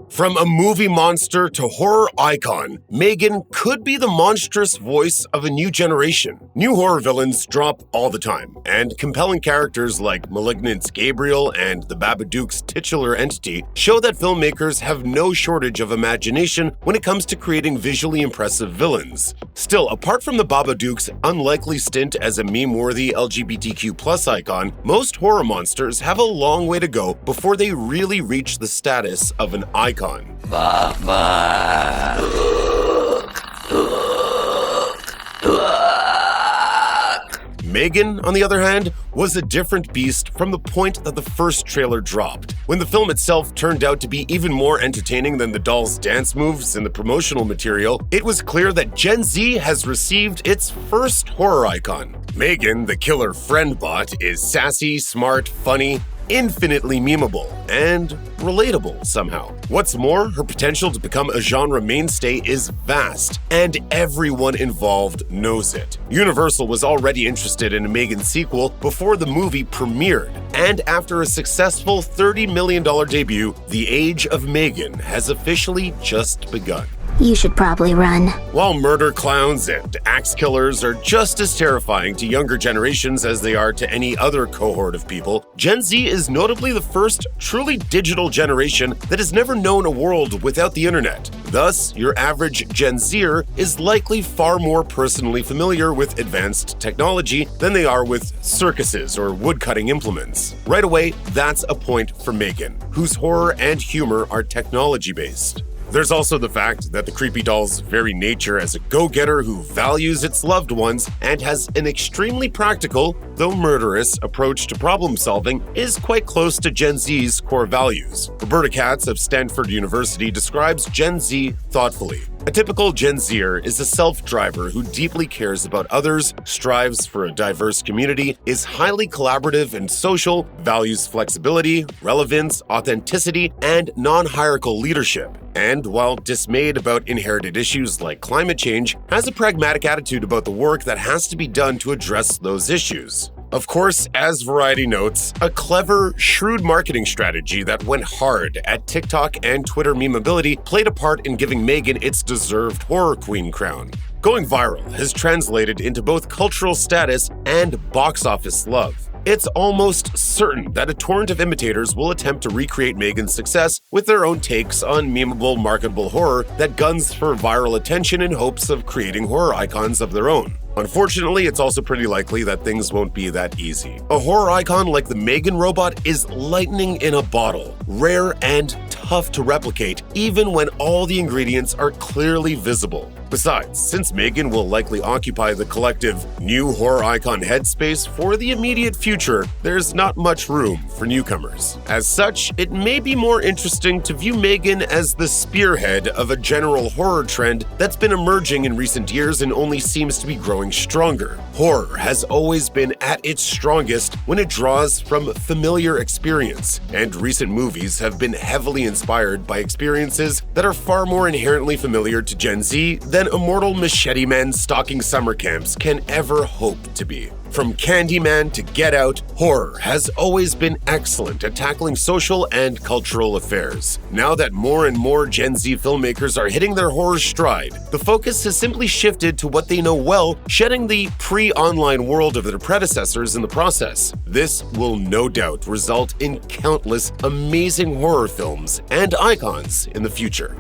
From a movie monster to horror icon, M3GAN could be the monstrous voice of a new generation. New horror villains drop all the time, and compelling characters like Malignant's Gabriel and the Babadook's titular entity show that filmmakers have no shortage of imagination when it comes to creating visually impressive villains. Still, apart from the Babadook's unlikely stint as a meme-worthy LGBTQ+ icon, most horror monsters have a long way to go before they really reach the status of an icon. M3GAN, on the other hand, was a different beast from the point that the first trailer dropped. When the film itself turned out to be even more entertaining than the doll's dance moves in the promotional material, it was clear that Gen Z has received its first horror icon. M3GAN, the killer friend bot, is sassy, smart, funny, infinitely memeable, and relatable somehow. What's more, her potential to become a genre mainstay is vast, and everyone involved knows it. Universal was already interested in a M3GAN sequel before the movie premiered, and after a successful $30 million debut, the age of M3GAN has officially just begun. You should probably run. While murder clowns and axe killers are just as terrifying to younger generations as they are to any other cohort of people, Gen Z is notably the first truly digital generation that has never known a world without the internet. Thus, your average Gen Zer is likely far more personally familiar with advanced technology than they are with circuses or woodcutting implements. Right away, that's a point for M3GAN, whose horror and humor are technology-based. There's also the fact that the creepy doll's very nature as a go-getter who values its loved ones and has an extremely practical, though murderous, approach to problem-solving is quite close to Gen Z's core values. Roberta Katz of Stanford University describes Gen Z thoughtfully. A typical Gen Zer is a self-driver who deeply cares about others, strives for a diverse community, is highly collaborative and social, values flexibility, relevance, authenticity, and non-hierarchical leadership. And while dismayed about inherited issues like climate change, has a pragmatic attitude about the work that has to be done to address those issues. Of course, as Variety notes, a clever, shrewd marketing strategy that went hard at TikTok and Twitter memeability played a part in giving M3GAN its deserved horror queen crown. Going viral has translated into both cultural status and box office love. It's almost certain that a torrent of imitators will attempt to recreate M3GAN's success with their own takes on memeable, marketable horror that guns for viral attention in hopes of creating horror icons of their own. Unfortunately, it's also pretty likely that things won't be that easy. A horror icon like the M3GAN robot is lightning in a bottle, rare and tough to replicate, even when all the ingredients are clearly visible. Besides, since M3GAN will likely occupy the collective new horror icon headspace for the immediate future, there's not much room for newcomers. As such, it may be more interesting to view M3GAN as the spearhead of a general horror trend that's been emerging in recent years and only seems to be growing stronger. Horror has always been at its strongest when it draws from familiar experience, and recent movies have been heavily inspired by experiences that are far more inherently familiar to Gen Z than immortal machete men stalking summer camps can ever hope to be. From Candyman to Get Out, horror has always been excellent at tackling social and cultural affairs. Now that more and more Gen Z filmmakers are hitting their horror stride, the focus has simply shifted to what they know well, shedding the pre-online world of their predecessors in the process. This will no doubt result in countless amazing horror films and icons in the future.